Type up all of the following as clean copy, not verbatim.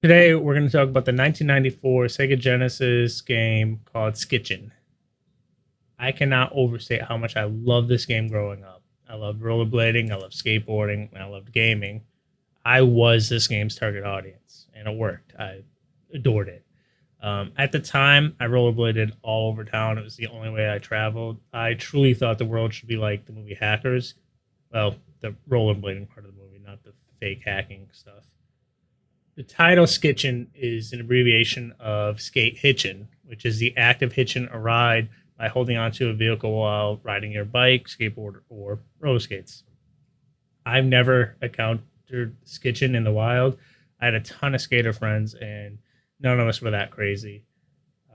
Today, we're going to talk about the 1994 Sega Genesis game called Skitchin. I cannot overstate how much I loved this game growing up. I loved rollerblading, I loved skateboarding, and I loved gaming. I was this game's target audience, and it worked. I adored it. At the time, I rollerbladed all over town. It was the only way I traveled. I truly thought the world should be like the movie Hackers. Well, the rollerblading part of the movie, not the fake hacking stuff. The title Skitchin is an abbreviation of skate hitchin, which is the act of hitching a ride by holding onto a vehicle while riding your bike, skateboard, or roller skates. I've never encountered Skitchin in the wild. I had a ton of skater friends, and none of us were that crazy.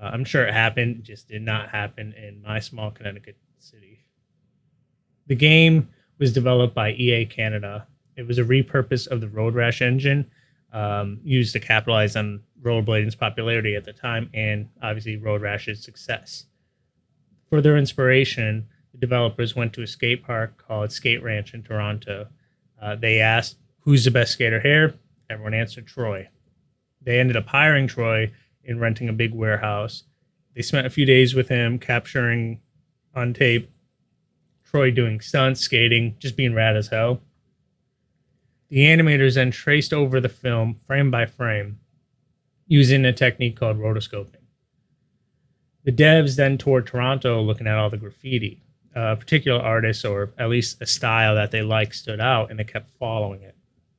I'm sure it happened, it just did not happen in my small Connecticut city. The game was developed by EA Canada. It was a repurpose of the Road Rash engine used to capitalize on rollerblading's popularity at the time and obviously Road Rash's success. For their inspiration, the developers went to a skate park called Skate Ranch in Toronto. They asked, "Who's the best skater here?" Everyone answered Troy. They ended up hiring Troy and renting a big warehouse. They spent a few days with him, capturing on tape Troy doing stunts, skating, just being rad as hell. The animators then traced over the film frame by frame using a technique called rotoscoping. The devs then toured Toronto looking at all the graffiti. A particular artist, or at least a style that they liked, stood out, and they kept following it.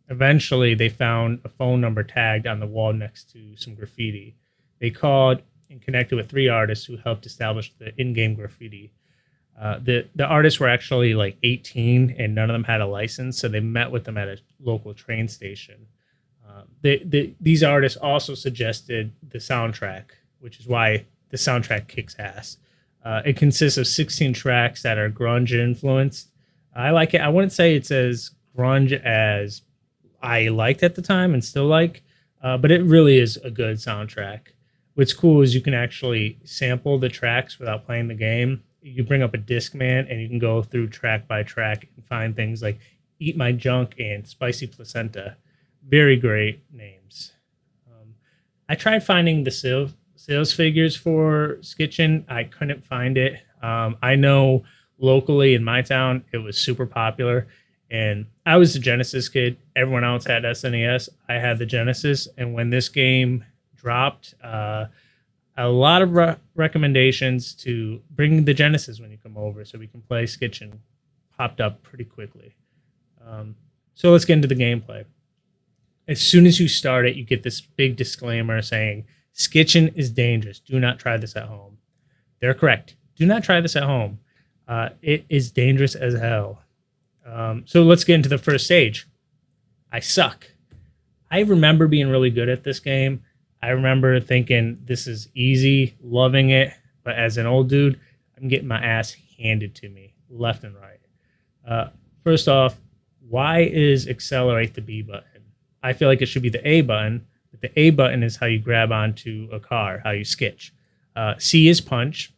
Eventually, they found a phone number tagged on the wall next to some graffiti. They called and connected with three artists who helped establish the in-game graffiti. The artists were actually like 18 and none of them had a license, so they met with them at a local train station. These artists also suggested the soundtrack, which is why the soundtrack kicks ass. It consists of 16 tracks that are grunge influenced. I like it. I wouldn't say it's as grunge as I liked at the time and still like, but it really is a good soundtrack. What's cool is you can actually sample the tracks without playing the game. You bring up a Discman and you can go through track by track and find things like Eat My Junk and Spicy Placenta. Very great names. I tried finding the sales figures for Skitchin. I couldn't find it. I know locally in my town it was super popular, and I was the Genesis kid. Everyone else had SNES. I had the Genesis, and when this game dropped, a lot of recommendations to bring the Genesis when you come over so we can play Skitchin popped up pretty quickly. So let's get into the gameplay. As soon as you start it, you get this big disclaimer saying, "Skitchin is dangerous. Do not try this at home." They're correct. Do not try this at home. It is dangerous as hell. So let's get into the first stage. I suck. I remember being really good at this game. I remember thinking this is easy, loving it, but as an old dude, I'm getting my ass handed to me left and right. First off, why is accelerate the B button? I feel like it should be the A button, but the A button is how you grab onto a car, how you skitch. C is punch.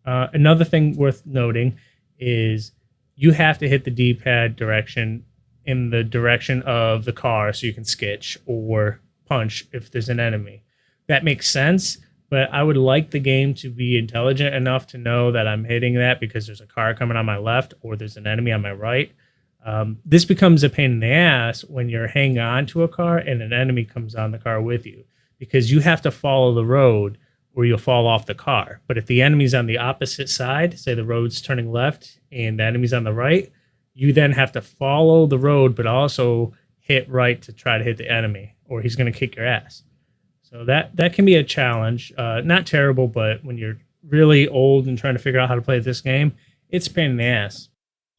Another thing worth noting is you have to hit the D-pad direction in the direction of the car so you can skitch or punch if there's an enemy. That makes sense, but I would like the game to be intelligent enough to know that I'm hitting that because there's a car coming on my left or there's an enemy on my right. This becomes a pain in the ass when you're hanging on to a car and an enemy comes on the car with you, because you have to follow the road or you'll fall off the car. But if the enemy's on the opposite side, say the road's turning left and the enemy's on the right, you then have to follow the road but also hit right to try to hit the enemy, or he's going to kick your ass. So that can be a challenge. Not terrible, but when you're really old and trying to figure out how to play this game, it's a pain in the ass.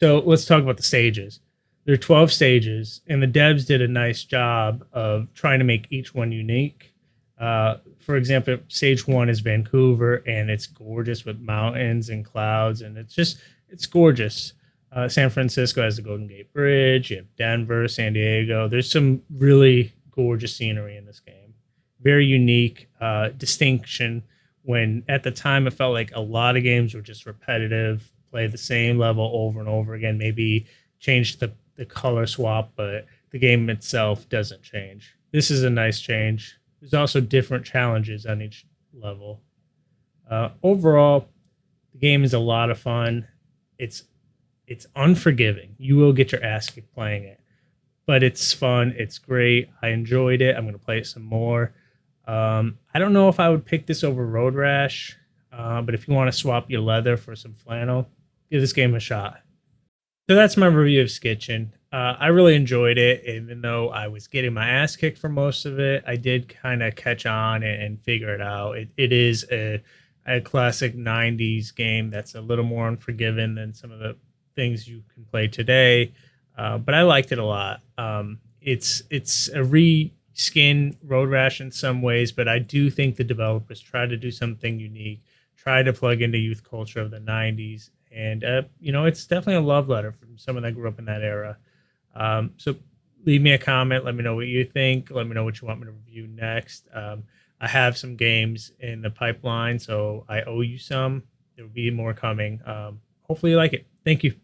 So let's talk about the stages. There are 12 stages, and the devs did a nice job of trying to make each one unique. For example, stage 1 is Vancouver, and it's gorgeous with mountains and clouds, and it's gorgeous. San Francisco has the Golden Gate Bridge. You have Denver, San Diego. There's some really gorgeous scenery in this game. Very unique distinction, when at the time it felt like a lot of games were just repetitive, play the same level over and over again, maybe change the color swap, but the game itself doesn't change. This is a nice change. there's also different challenges on each level. Overall, the game is a lot of fun. It's it's unforgiving. You will get your ass kicked playing it, but it's fun. It's great. I enjoyed it. I'm going to play it some more. I don't know if I would pick this over Road Rash, but if you want to swap your leather for some flannel, give this game a shot. So that's my review of Skitchin. I really enjoyed it, even though I was getting my ass kicked for most of it. I did kind of catch on and figure it out. It is a classic '90s game that's a little more unforgiving than some of the things you can play today, but I liked it a lot. It's a reskin Road Rash in some ways, but I do think the developers tried to do something unique, try to plug into youth culture of the '90s, and it's definitely a love letter from someone that grew up in that era. So leave me a comment. Let me know what you think. Let me know what you want me to review next. I have some games in the pipeline, so I owe you some. There will be more coming. Hopefully you like it. Thank you.